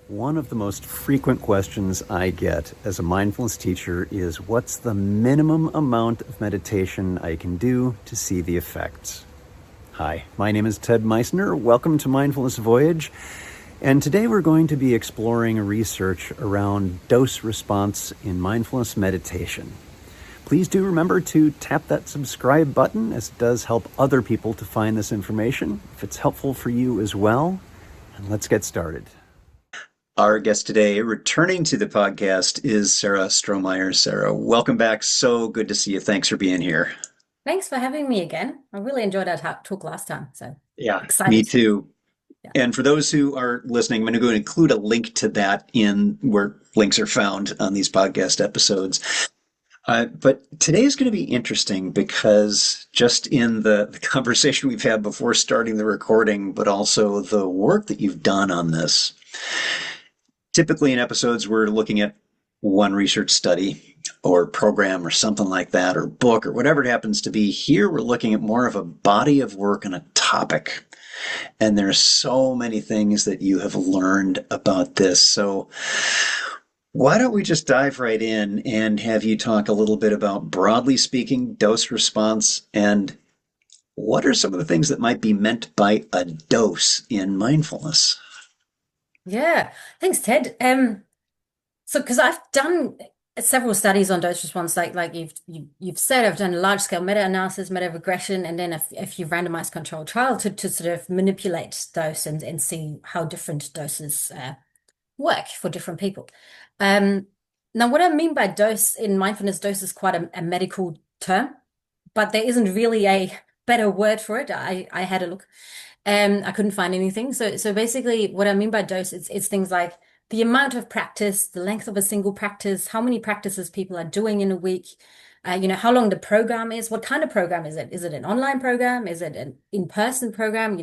One of the most frequent questions I get as a mindfulness teacher is, what's the minimum amount of meditation I can do to see the effects? Hi, my name is Ted Meissner. Welcome to Mindfulness Voyage. And today we're going to be exploring research around dose response in mindfulness meditation. Please do remember to tap that subscribe button, as it does help other people to find this information if it's helpful for you as well. And let's get started. Our guest today, returning to the podcast, is Sarah Strohmaier. Sarah, welcome back. So good to see you. Thanks for being here. Thanks for having me again. I really enjoyed our talk last time, so Yeah, me excited. too. Yeah. And for those who are listening, I'm going to include a link to that in where links are found on these podcast episodes. But today is going to be interesting because just in the conversation we've had before starting the recording, but also the work that you've done on this. Typically in episodes, we're looking at one research study or program or something like that, or book or whatever it happens to be. Here, we're looking at more of a body of work and a topic. And there's so many things that you have learned about this. So why don't we just dive right in and have you talk a little bit about, broadly speaking, dose response, and what are some of the things that might be meant by a dose in mindfulness? Yeah, thanks, Ted. So because I've done several studies on dose response, like you've said, I've done a large scale meta-analysis, meta-regression, and then a few randomized controlled trial to sort of manipulate dose and see how different doses work for different people. Now, what I mean by dose in mindfulness, dose is quite a medical term, but there isn't really a better word for it. I had a look. I couldn't find anything. So basically, what I mean by dose, it's things like the amount of practice, the length of a single practice, how many practices people are doing in a week, how long the program is, what kind of program is it? Is it an online program? Is it an in-person program?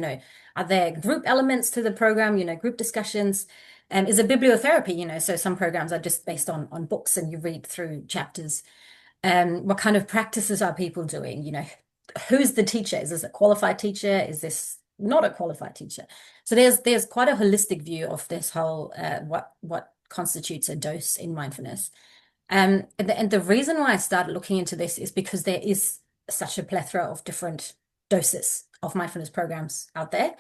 Are there group elements to the program? Group discussions. Is it bibliotherapy? So some programs are just based on books and you read through chapters. What kind of practices are people doing? Who's the teacher? Is this a qualified teacher? Is this not a qualified teacher? So there's quite a holistic view of this whole what constitutes a dose in mindfulness. And the reason why I started looking into this is because there is such a plethora of different doses of mindfulness programs out there,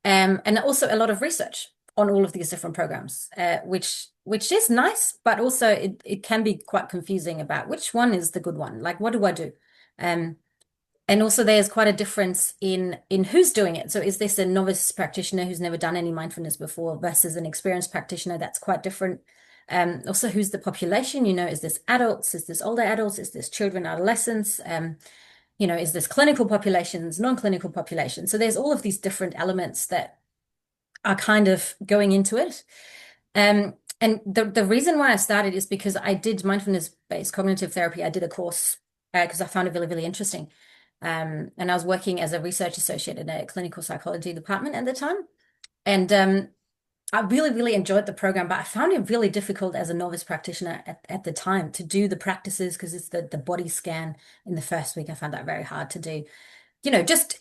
and also a lot of research on all of these different programs, which is nice, but also it can be quite confusing about which one is the good one. Like, what do I do? And also there's quite a difference in who's doing it. So is this a novice practitioner who's never done any mindfulness before versus an experienced practitioner? That's quite different. Also, who's the population? Is this adults? Is this older adults? Is this children, adolescents? Is this clinical populations, non-clinical populations? So there's all of these different elements that are kind of going into it. And the reason why I started is because I did mindfulness-based cognitive therapy. I did a course because I found it really, really interesting. And I was working as a research associate in a clinical psychology department at the time. And I really, really enjoyed the program, but I found it really difficult as a novice practitioner at the time to do the practices because it's the body scan in the first week. I found that very hard to do. Just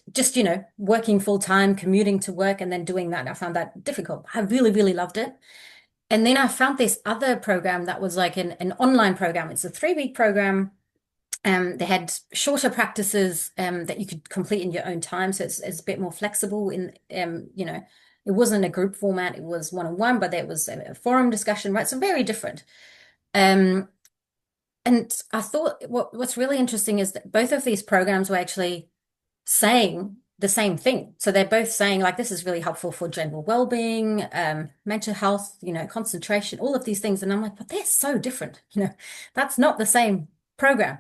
working full time, commuting to work, and then doing that. I found that difficult. I really, really loved it. And then I found this other program that was like an online program. It's a 3-week program. They had shorter practices that you could complete in your own time. So it's a bit more flexible it wasn't a group format, it was one-on-one, but there was a forum discussion, right? So very different. And I thought what's really interesting is that both of these programs were actually saying the same thing. So they're both saying like this is really helpful for general well-being, mental health, concentration, all of these things. And I'm like, but they're so different. That's not the same program.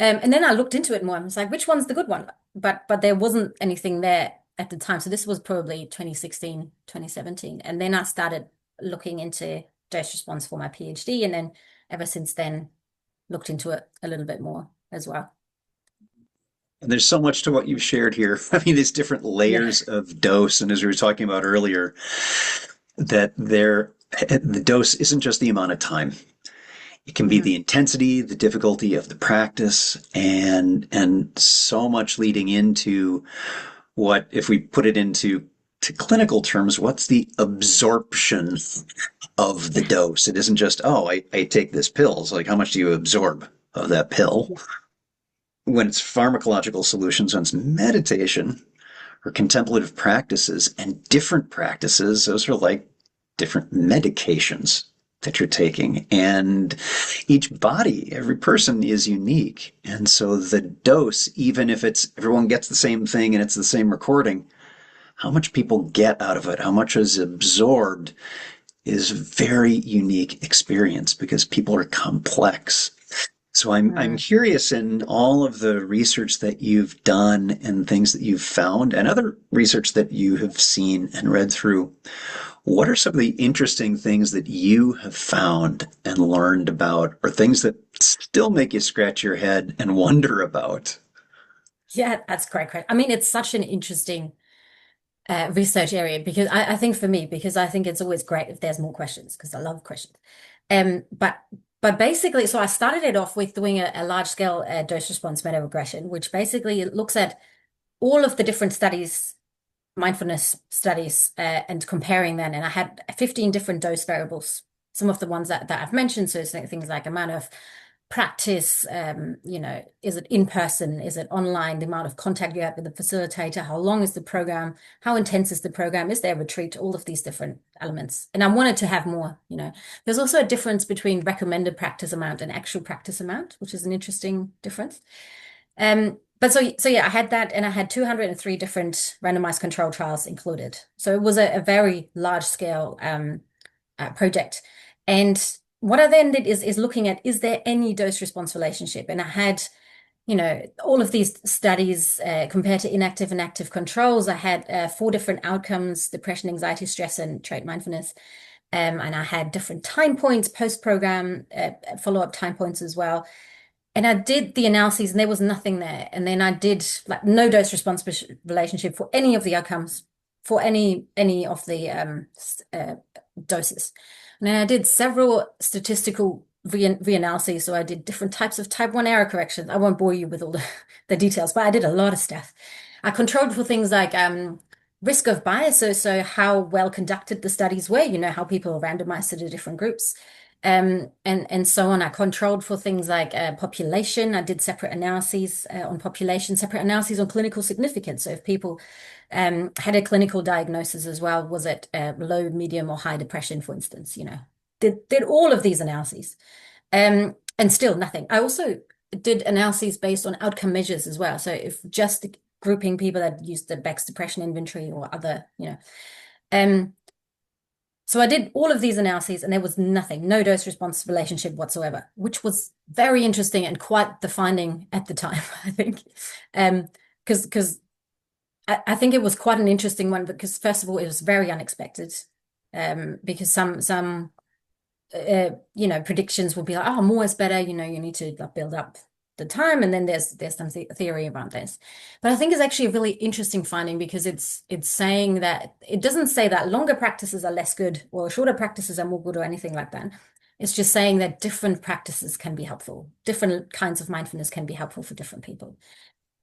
And then I looked into it more and was like, which one's the good one? But there wasn't anything there at the time. So this was probably 2016, 2017. And then I started looking into dose response for my PhD. And then ever since then, looked into it a little bit more as well. And there's so much to what you've shared here. I mean, there's different Yeah. layers of dose. And as we were talking about earlier, that the dose isn't just the amount of time. It can be Mhm. the intensity, the difficulty of the practice, and so much leading into what, if we put it into clinical terms, what's the absorption of the Yeah. dose. It isn't just, oh, I take this pill. It's like, how much do you absorb of that pill? Yeah. When it's pharmacological solutions, when it's meditation or contemplative practices and different practices, those are like different medications that you're taking. And each body, every person is unique. And so the dose, even if it's everyone gets the same thing and it's the same recording, how much people get out of it, how much is absorbed is a very unique experience because people are complex. So I'm Mm. curious in all of the research that you've done and things that you've found and other research that you have seen and read through, what are some of the interesting things that you have found and learned about, or things that still make you scratch your head and wonder about? Yeah, that's great. Great. I mean, it's such an interesting research area because I think for me, because I think it's always great if there's more questions because I love questions. But basically, so I started it off with doing a large scale dose response meta regression, which basically it looks at all of the different studies, mindfulness studies, and comparing them. And I had 15 different dose variables. Some of the ones that I've mentioned, so things like amount of practice, is it in person? Is it online? The amount of contact you have with the facilitator? How long is the program? How intense is the program? Is there a retreat? All of these different elements. And I wanted to have more. There's also a difference between recommended practice amount and actual practice amount, which is an interesting difference. But so yeah, I had that and I had 203 different randomized control trials included. So it was a very large scale project. And what I then did is looking at, is there any dose response relationship? And I had, all of these studies compared to inactive and active controls. I had four different outcomes: depression, anxiety, stress, and trait mindfulness. And I had different time points, post-program follow-up time points as well. And I did the analyses and there was nothing there. And then I did like no dose response relationship for any of the outcomes for any of the doses. And then I did several statistical reanalyses. So I did different types of type 1 error corrections. I won't bore you with all the details, but I did a lot of stuff. I controlled for things like risk of bias. So how well conducted the studies were, how people are randomized to the different groups. And so on. I controlled for things like population. I did separate analyses on population, separate analyses on clinical significance. So if people had a clinical diagnosis as well, was it low, medium, or high depression, for instance, did all of these analyses. And still nothing. I also did analyses based on outcome measures as well. So if just grouping people that used the Beck's depression inventory or other, um, so I did all of these analyses and there was nothing, no dose response relationship whatsoever, which was very interesting and quite the finding at the time, I think. Because I think it was quite an interesting one because first of all, it was very unexpected. Because some predictions will be like, oh, more is better, you need to like, build up the time, and then there's some theory around this. But I think it's actually a really interesting finding because it's saying that it doesn't say that longer practices are less good or shorter practices are more good or anything like that. It's just saying that different practices can be helpful. Different kinds of mindfulness can be helpful for different people.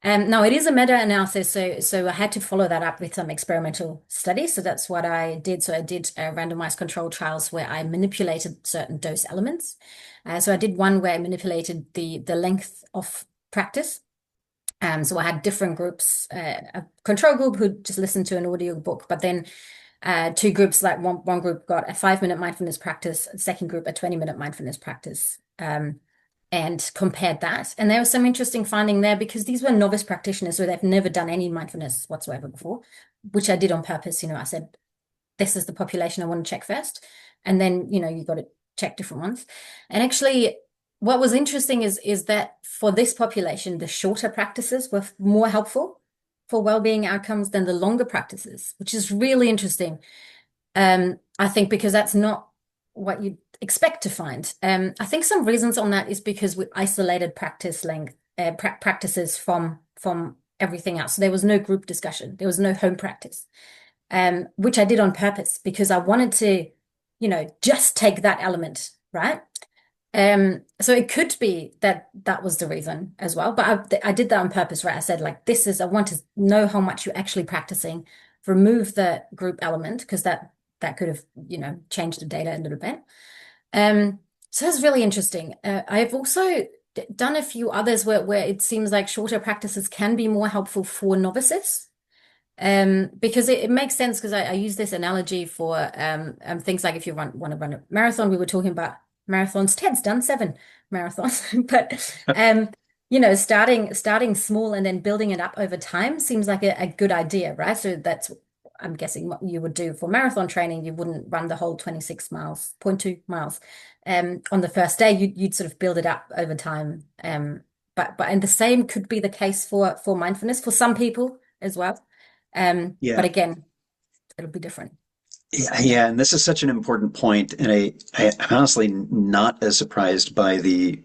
Now it is a meta-analysis, so I had to follow that up with some experimental studies. So that's what I did. So I did randomized control trials where I manipulated certain dose elements. So I did one where I manipulated the length of practice. So I had different groups, a control group who just listened to an audio book, but then two groups, like one group got a 5-minute mindfulness practice, the second group a 20-minute mindfulness practice. And compared that. And there was some interesting finding there because these were novice practitioners, so they've never done any mindfulness whatsoever before, which I did on purpose. I said, this is the population I want to check first. And then, you got to check different ones. And actually, what was interesting is that for this population, the shorter practices were more helpful for well-being outcomes than the longer practices, which is really interesting. I think because that's not what you'd expect to find. I think some reasons on that is because we isolated practice length practices from everything else. So there was no group discussion. There was no home practice, which I did on purpose because I wanted to, just take that element, right? So it could be that that was the reason as well. But I did that on purpose, right? I said like, I want to know how much you're actually practicing, remove the group element because that that could have, changed the data a little bit. Um, so that's really interesting. I've also done a few others where it seems like shorter practices can be more helpful for novices. Because it makes sense because I use this analogy for things like if you want to run a marathon, we were talking about marathons. Ted's done 7 marathons, but starting small and then building it up over time seems like a good idea, right? So that's I'm guessing what you would do for marathon training. You wouldn't run the whole 26 miles, 0.2 miles, on the first day. You'd sort of build it up over time. But and the same could be the case for mindfulness for some people as well. But Yeah. again, it'll be different. Yeah, Yeah. yeah, and this is such an important point, and I'm honestly not as surprised by the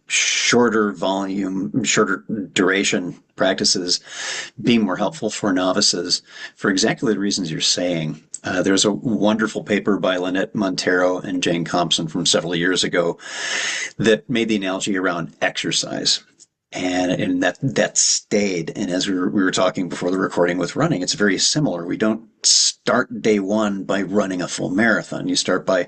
shorter volume, shorter duration practices being more helpful for novices for exactly the reasons you're saying. There's a wonderful paper by Lynette Montero and Jane Compson from several years ago that made the analogy around exercise. And that stayed. And as we were talking before the recording with running, it's very similar. We don't start day one by running a full marathon. You start by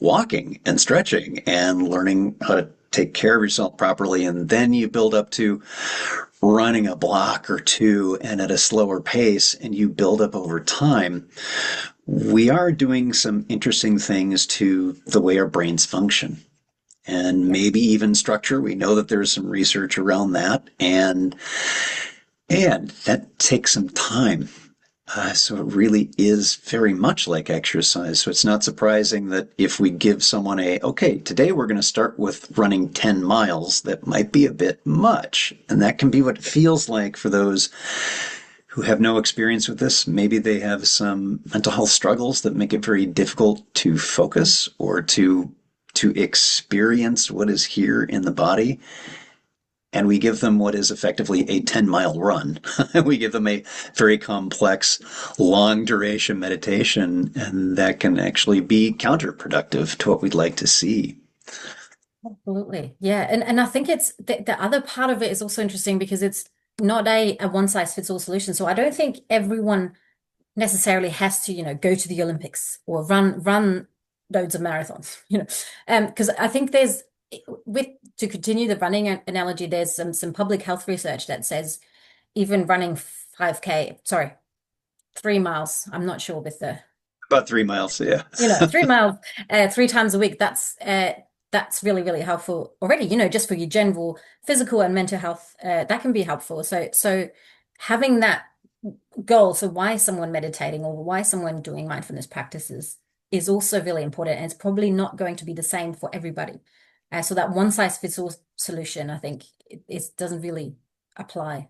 walking and stretching and learning how to take care of yourself properly. And then you build up to running a block or two and at a slower pace, and you build up over time. We are doing some interesting things to the way our brains function and Yeah. maybe even structure. We know that there's some research around that, and that takes some time. So it really is very much like exercise. So it's not surprising that if we give someone okay, today we're going to start with running 10 miles, that might be a bit much. And that can be what it feels like for those who have no experience with this. Maybe they have some mental health struggles that make it very difficult to focus or to experience what is here in the body. And we give them what is effectively a 10-mile run. We give them a very complex, long duration meditation, and that can actually be counterproductive to what we'd like to see. Absolutely. Yeah. And I think it's the other part of it is also interesting because it's not a one size fits all solution. So I don't think everyone necessarily has to, go to the Olympics or run loads of marathons, because I think there's with to continue the running analogy, there's some public health research that says even running 5K, sorry, 3 miles. I'm not sure with the About 3 miles, yeah. 3 miles 3 times a week. That's really, really helpful already, just for your general physical and mental health, that can be helpful. So having that goal, so why someone meditating or why someone doing mindfulness practices is also really important. And it's probably not going to be the same for everybody. So that one size fits all solution, I think it doesn't really apply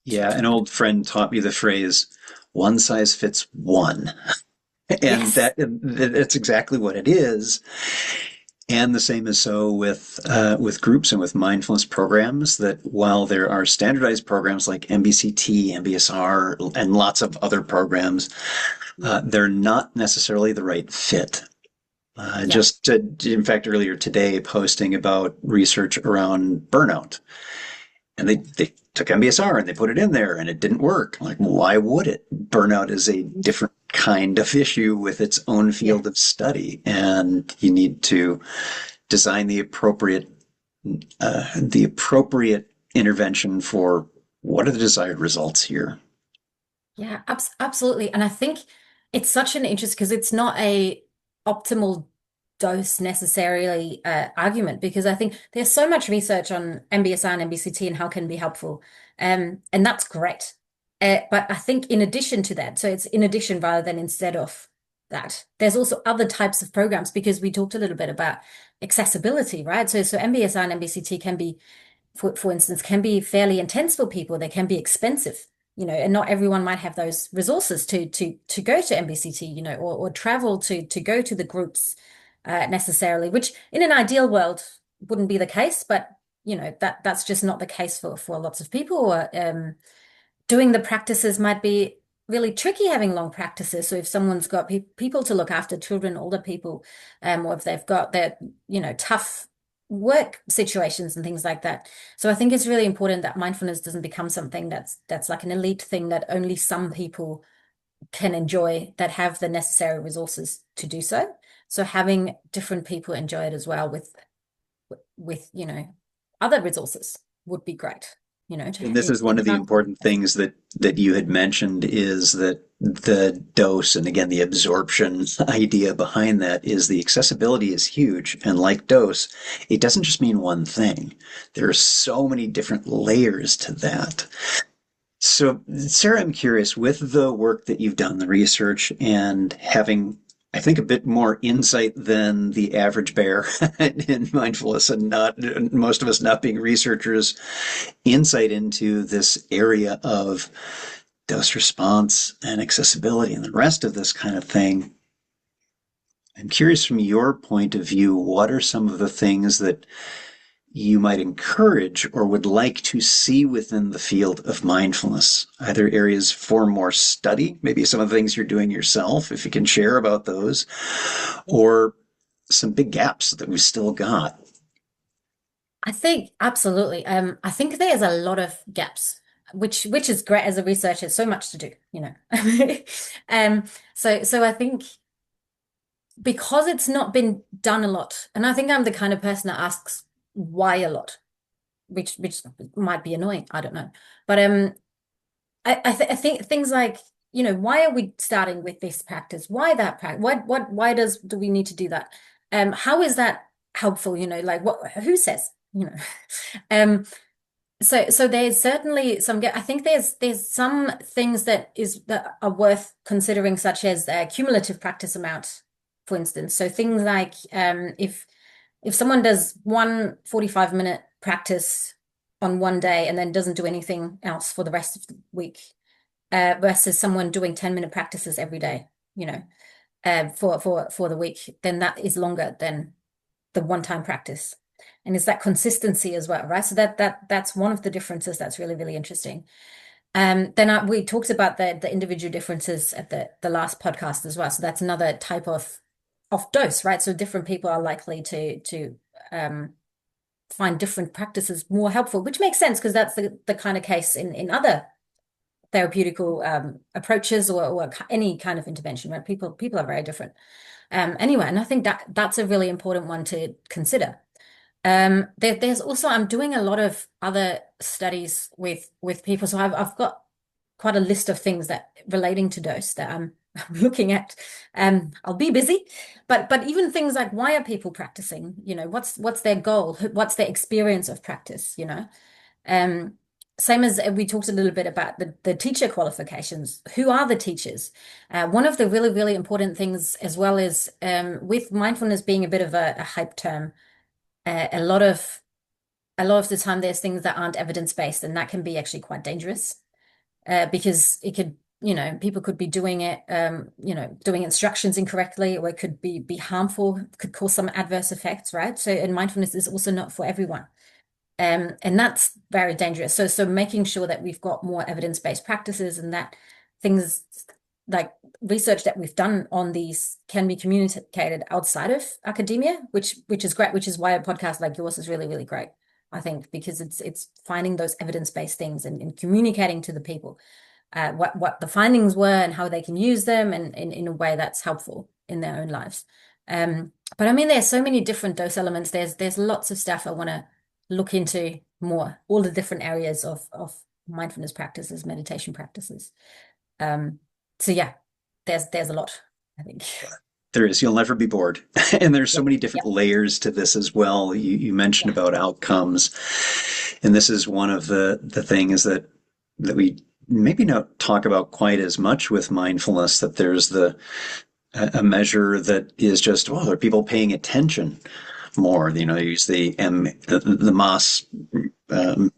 Yeah, to an old friend taught me the phrase, one size fits one. And yes. that's exactly what it is. And the same is so with groups and with mindfulness programs. That while there are standardized programs like MBCT, MBSR, and lots of other programs, they're not necessarily the right fit. Yeah. In fact, earlier today, posting about research around burnout, and they took MBSR and they put it in there, and it didn't work. Like, why would it? Burnout is a different kind of issue with its own Yeah. field of study, and you need to design the appropriate intervention for what are the desired results here. Yeah, absolutely. And I think it's such an interest because it's not a optimal dose necessarily argument because I think there's so much research on MBSR and MBCT and how it can be helpful. And that's great. But I think in addition to that, so it's in addition rather than instead of that, there's also other types of programs because we talked a little bit about accessibility, right? So MBSR and MBCT can be for instance, can be fairly intense for people. They can be expensive, and not everyone might have those resources to go to MBCT, or travel to go to the groups necessarily, which in an ideal world wouldn't be the case, but that's just not the case for lots of people. Or doing the practices might be really tricky having long practices. So if someone's got people to look after, children, older people, or if they've got their, tough work situations and things like that. So I think it's really important that mindfulness doesn't become something that's like an elite thing that only some people can enjoy, that have the necessary resources to do so. So having different people enjoy it as well with other resources would be great, And this is one of the enhance it. important things that you had mentioned is that the dose and again the absorption idea behind that is the accessibility is huge. And like dose, it doesn't just mean one thing. There are so many different layers to that. So, Sarah, I'm curious, with the work that you've done, the research, and having, I think, a bit more insight than the average bear in mindfulness, and not most of us not being researchers, insight into this area of dose response and accessibility and the rest of this kind of thing. I'm curious from your point of view, what are some of the things that you might encourage or would like to see within the field of mindfulness? Either areas for more study, maybe some of the things you're doing yourself, if you can share about those, or some big gaps that we've still got. I think absolutely. I think there's a lot of gaps, which is great as a researcher. So much to do. Um, so I think because it's not been done a lot, and I think I'm the kind of person that asks why a lot, which might be annoying. I don't know, but I think things like, why are we starting with this practice? Why that practice? Why do we need to do that? How is that helpful? Like who says? Um, so there's certainly some. I think there's some things that are worth considering, such as cumulative practice amount, for instance. So things like if someone does one 45-minute practice on one day and then doesn't do anything else for the rest of the week, versus someone doing 10-minute practices every day, for the week, then that is longer than the one-time practice. And it's that consistency as well, right? So that's one of the differences that's really, really interesting. Then we talked about the individual differences at the last podcast as well. So that's another type of dose, right? So different people are likely to find different practices more helpful, which makes sense because that's the kind of case in other therapeutical approaches or any kind of intervention, right? People are very different. Anyway, and I think that's a really important one to consider. There's also, I'm doing a lot of other studies with people, so I've got quite a list of things that relating to dose that I'm looking at. I'll be busy, but even things like, why are people practicing? What's their goal? What's their experience of practice? Um, Same as we talked a little bit about the teacher qualifications. Who are the teachers? One of the really, really important things as well is, with mindfulness being a bit of a hype term, a lot of the time there's things that aren't evidence-based, and that can be actually quite dangerous, because it could, people could be doing it, doing instructions incorrectly, or it could be harmful, could cause some adverse effects, right? So, and mindfulness is also not for everyone. And that's very dangerous. So making sure that we've got more evidence-based practices, and that things like research that we've done on these can be communicated outside of academia, which is great, which is why a podcast like yours is really, really great, I think, because it's finding those evidence-based things and communicating to the people what the findings were and how they can use them, and in a way that's helpful in their own lives. But I mean, there's so many different dose elements. There's lots of stuff I want to look into more, all the different areas of mindfulness practices, meditation practices. So yeah, there's a lot, I think. There is. You'll never be bored. And there's so Yeah, many yeah, different layers to this as well. You mentioned yeah, about outcomes. And this is one of the things that we maybe not talk about quite as much with mindfulness, that there's a measure that is just, well, are people paying attention more? Use the Moss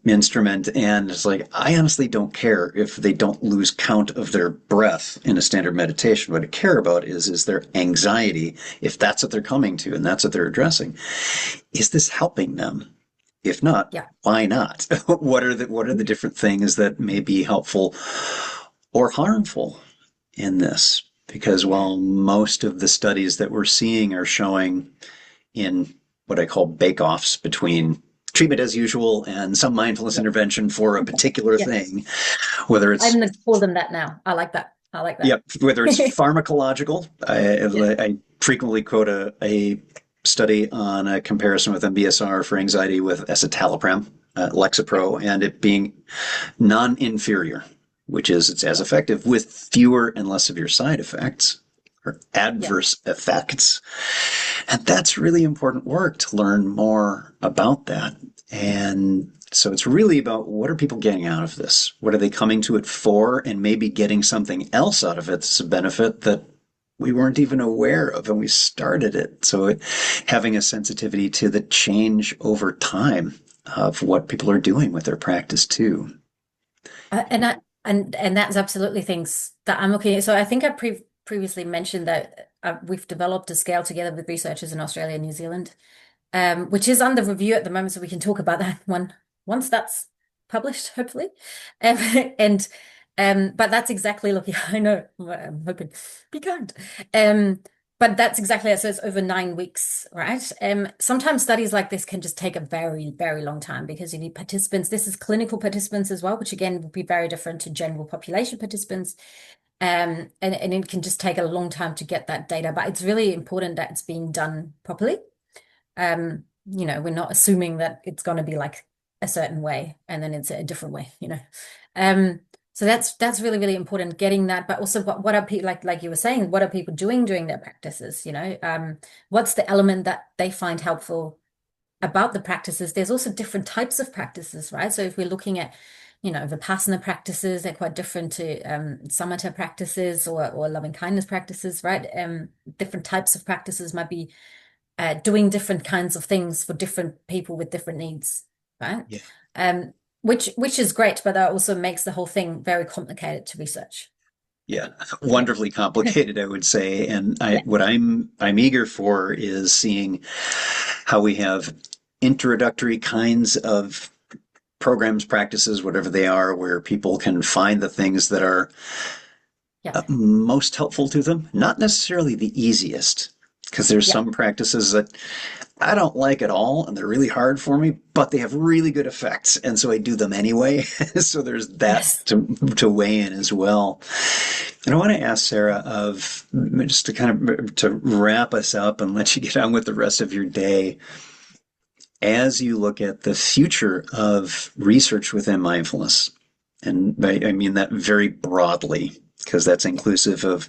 instrument, and it's like, I honestly don't care if they don't lose count of their breath in a standard meditation. What I care about is their anxiety, if that's what they're coming to and that's what they're addressing. Is this helping them? If not, yeah. why not? What are the different things that may be helpful or harmful in this? Because while most of the studies that we're seeing are showing in what I call bake-offs between treatment as usual and some mindfulness Yeah. intervention for a particular Yes. thing, whether I'm it's gonna call them that now. I like that. I like that. Yep, whether it's pharmacological, Yeah, I frequently quote a study on a comparison with MBSR for anxiety with escitalopram, yeah, Lexapro, and it being non-inferior, which is it's as effective with fewer and less severe side effects or yeah. adverse effects. And that's really important work to learn more about that. And so it's really about what are people getting out of this? What are they coming to it for? And maybe getting something else out of it that's a benefit that we weren't even aware of when we started it. So having a sensitivity to the change over time of what people are doing with their practice too. And and that's absolutely things that I'm looking at. So I think I previously mentioned that we've developed a scale together with researchers in Australia and New Zealand, which is under review at the moment, so we can talk about that one once that's published, hopefully. Um, and but that's exactly looking. I know. I'm hoping. Be kind. Um, but that's exactly it. So it's over 9 weeks, right? Sometimes studies like this can just take a very, very long time because you need participants. This is clinical participants as well, which again would be very different to general population participants. And it can just take a long time to get that data, but it's really important that it's being done properly. We're not assuming that it's going to be like a certain way and then it's a different way. Um, so that's really, really important getting that, but also what are people like you were saying, what are people doing during their practices? What's the element that they find helpful about the practices? There's also different types of practices, right? So if we're looking at, Vipassana practices, they're quite different to samatha practices or loving kindness practices, right? Different types of practices might be doing different kinds of things for different people with different needs, right? Yeah. Um, which is great, but that also makes the whole thing very complicated to research. Yeah, Yeah. wonderfully complicated, I would say. And Yeah. what I'm eager for is seeing how we have introductory kinds of programs, practices, whatever they are, where people can find the things that are Yeah. most helpful to them. Not necessarily the easiest, because there's Yeah. some practices that I don't like at all, and they're really hard for me, but they have really good effects, and so I do them anyway. So there's that Yes. to weigh in as well. And I want to ask Sarah of just to kind of to wrap us up and let you get on with the rest of your day. As you look at the future of research within mindfulness, and I mean that very broadly, because that's Yeah. inclusive of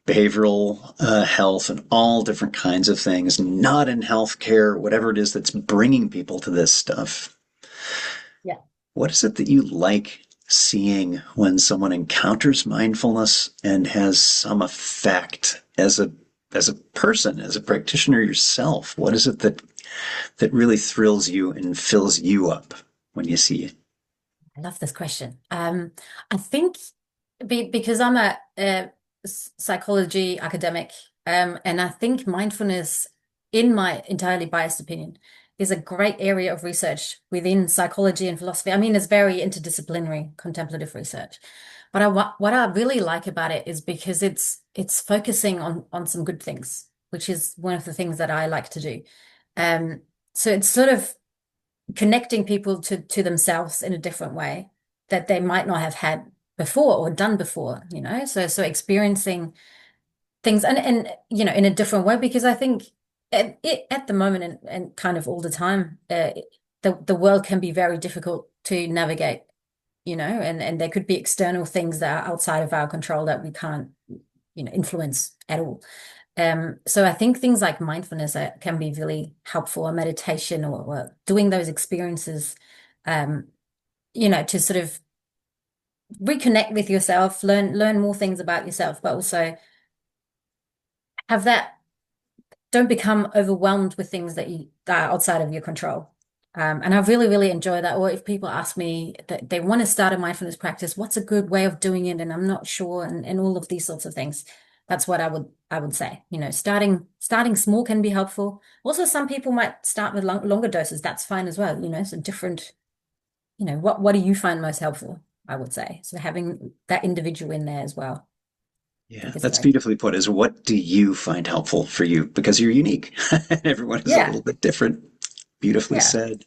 behavioral health and all different kinds of things, not in healthcare, whatever it is that's bringing people to this stuff. Yeah. What is it that you like seeing when someone encounters mindfulness and has some effect as a person, as a practitioner yourself? What is it that really thrills you and fills you up when you see it? I love this question. I think because I'm a psychology academic, and I think mindfulness, in my entirely biased opinion, is a great area of research within psychology and philosophy. I mean, it's very interdisciplinary contemplative research. But what I really like about it is because it's focusing on some good things, which is one of the things that I like to do. Um, so it's sort of connecting people to themselves in a different way that they might not have had before or done before. So experiencing things and in a different way because I think at the moment and kind of all the time the world can be very difficult to navigate, and there could be external things that are outside of our control that we can't influence at all. So I think things like mindfulness can be really helpful, or meditation, or doing those experiences, um, to sort of reconnect with yourself, learn more things about yourself, but also have that, don't become overwhelmed with things that are outside of your control. And I really, really enjoy that. Or if people ask me that they want to start a mindfulness practice, what's a good way of doing it? And I'm not sure, and all of these sorts of things. That's what I would say. Starting small can be helpful. Also, some people might start with longer doses. That's fine as well. So different, what do you find most helpful? I would say. So having that individual in there as well, I Yeah, think is that's great. beautifully put. Is what do you find helpful for you? Because you're unique. Everyone is a Yeah. little bit different. Beautifully Yeah. said.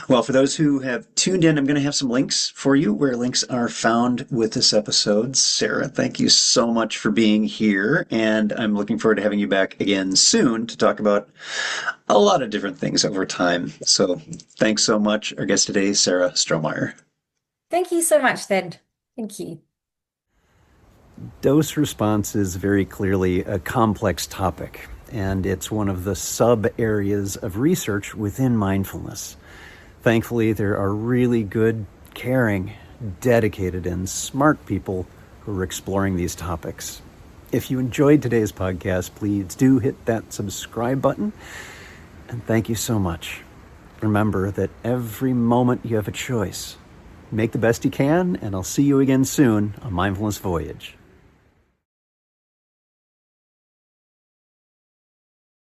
Well, for those who have tuned in, I'm going to have some links for you where links are found with this episode. Sarah, thank you so much for being here. And I'm looking forward to having you back again soon to talk about a lot of different things over time. So thanks so much. Our guest today is Sarah Strohmaier. Thank you so much, Ted. Thank you. Dose response is very clearly a complex topic, and it's one of the sub-areas of research within mindfulness. Thankfully, there are really good, caring, dedicated, and smart people who are exploring these topics. If you enjoyed today's podcast, please do hit that subscribe button, and thank you so much. Remember that every moment you have a choice. Make the best you can, and I'll see you again soon on Mindfulness Voyage.